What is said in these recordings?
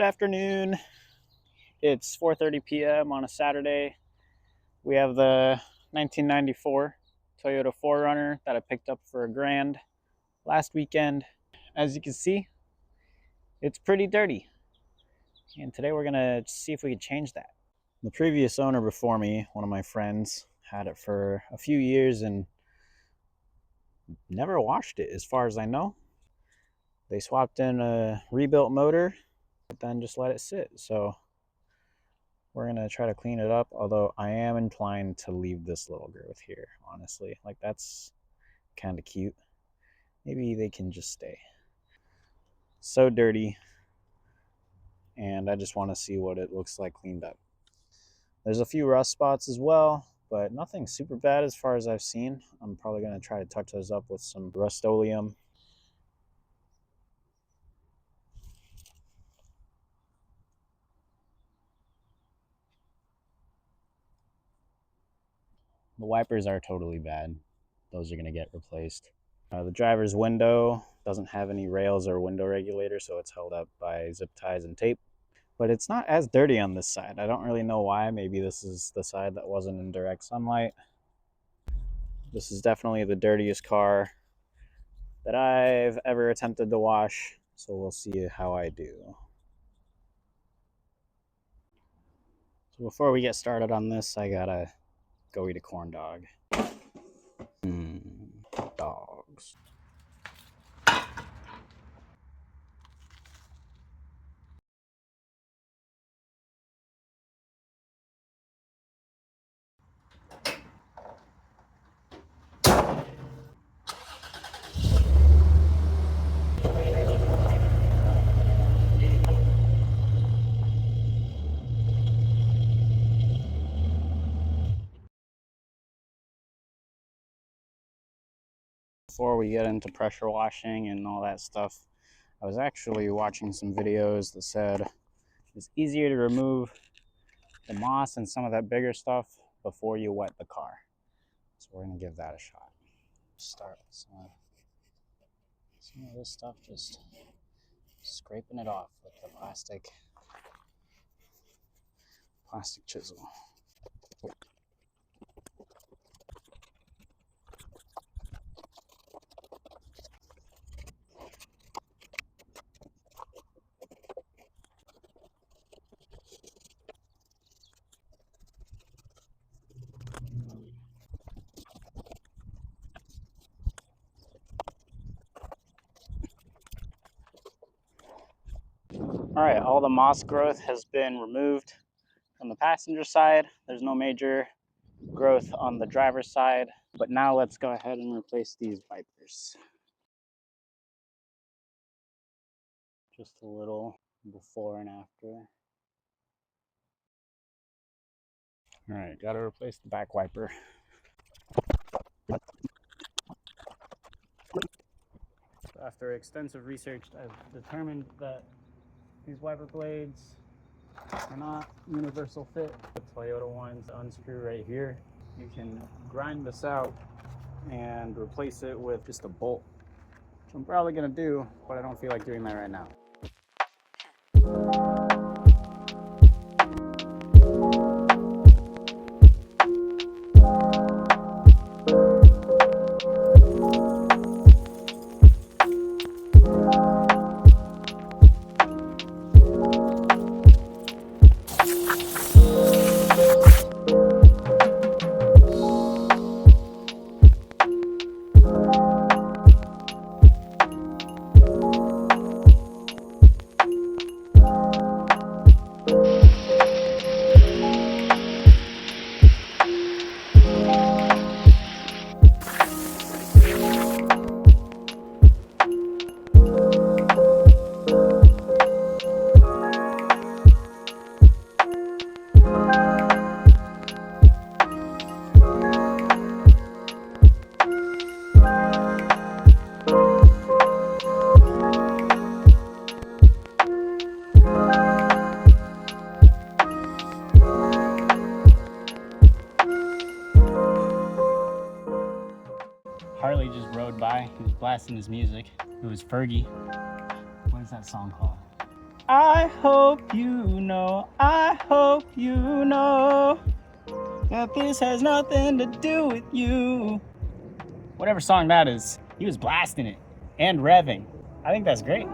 afternoon. It's 4:30 p.m. on a Saturday. We have the 1994 Toyota 4runner that I picked up for $1,000 last weekend. As you can see, it's pretty dirty. And today we're gonna see if we can change that. The previous owner before me, one of my friends, had it for a few years and never washed it as far as I know. They swapped in a rebuilt motor, but then just let it sit. So we're gonna try to clean it up, although I am inclined to leave this little growth here, honestly. Like, that's kind of cute. Maybe they can just stay. So dirty, and I just want to see what it looks like cleaned up. There's a few rust spots as well, but nothing super bad as far as I've seen. I'm probably gonna try to touch those up with some Rust-Oleum. The wipers are totally bad. Those are gonna get replaced. The driver's window doesn't have any rails or window regulator, so it's held up by zip ties and tape. But it's not as dirty on this side. I don't really know why. Maybe this is the side that wasn't in direct sunlight. This is definitely the dirtiest car that I've ever attempted to wash, so we'll see how I do. So before we get started on this, I gotta go eat a corn dog. Dogs. Before we get into pressure washing and all that stuff, I was actually watching some videos that said it's easier to remove the moss and some of that bigger stuff before you wet the car. So we're gonna give that a shot. Start with some of this stuff, just scraping it off with the plastic chisel. All right, all the moss growth has been removed from the passenger side. There's no major growth on the driver's side, but now let's go ahead and replace these wipers. Just a little before and after. All right, gotta replace the back wiper. After extensive research, I've determined that these wiper blades are not universal fit. The Toyota ones unscrew right here. You can grind this out and replace it with just a bolt, which I'm probably gonna do, but I don't feel like doing that right now. Harley just rode by. He was blasting his music. It was Fergie. What is that song called? I hope you know, I hope you know that this has nothing to do with you. Whatever song that is, he was blasting it and revving. I think that's great.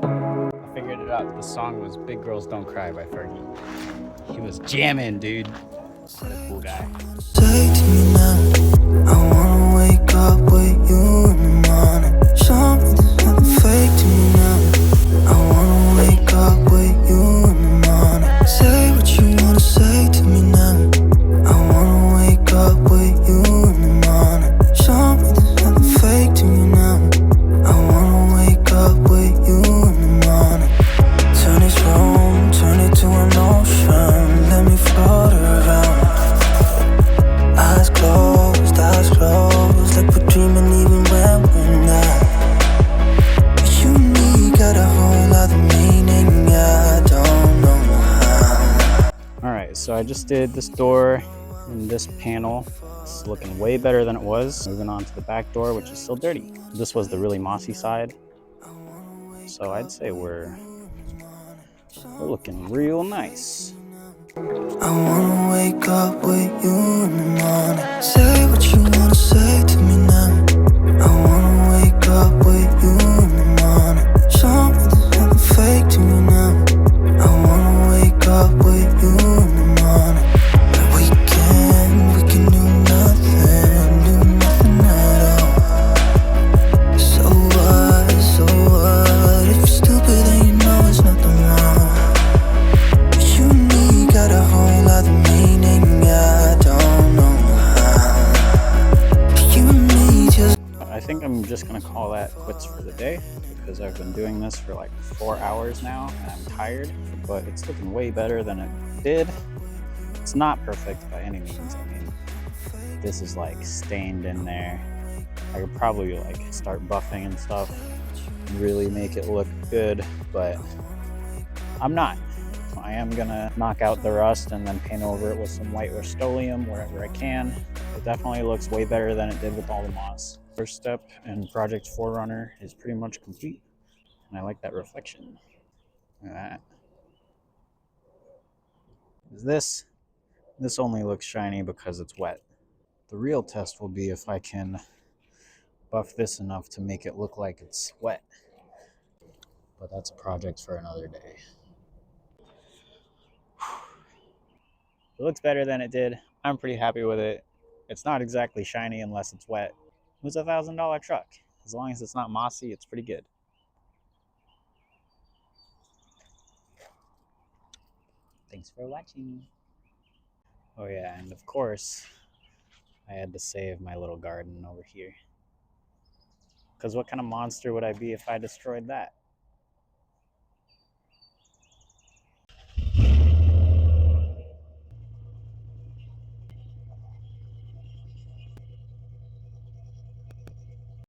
I figured it out. The song was Big Girls Don't Cry by Fergie. He was jamming, dude. What a cool guy. Say to me now, I wanna wake up with you in the morning. Show me there's nothing fake to me now. I wanna wake up with you in the morning. Say what you wanna say to me now. I wanna wake up with you in the morning. Show me there's nothing fake to me now. I wanna wake up with you in the morning. Turn this room, turn it to an ocean. Let me float around. Eyes closed, like we're dreaming even when we're not. You and me got a whole other meaning, I don't know how. Alright, so I just did this door and this panel. It's looking way better than it was. Moving on to the back door, which is still dirty. This was the really mossy side. So I'd say we're looking real nice. I wanna wake up with you in the morning. Say what you wanna say to me now. I wanna wake up with you in the morning. Show me there's nothing fake to me now. I wanna wake up with you in the morning. We can do nothing at all. So what? If you're stupid then you know it's nothing wrong. You and me got a whole other meaning, I don't know how. You and me just... I think I'm just gonna call that quits for the day because I've been doing this for like 4 hours now and I'm tired, but it's looking way better than it did. It's not perfect by any means. I mean, this is like stained in there. I could probably like start buffing and stuff and really make it look good, but I'm not. I am gonna knock out the rust and then paint over it with some white Rust-Oleum wherever I can. It definitely looks way better than it did with all the moss. First step in Project 4runner is pretty much complete, and I like that reflection. Look at that. This only looks shiny because it's wet. The real test will be if I can buff this enough to make it look like it's wet. But that's a project for another day. It looks better than it did. I'm pretty happy with it. It's not exactly shiny unless it's wet. It was $1,000 truck. As long as it's not mossy, it's pretty good. Thanks for watching. Oh yeah, and of course, I had to save my little garden over here. Because what kind of monster would I be if I destroyed that?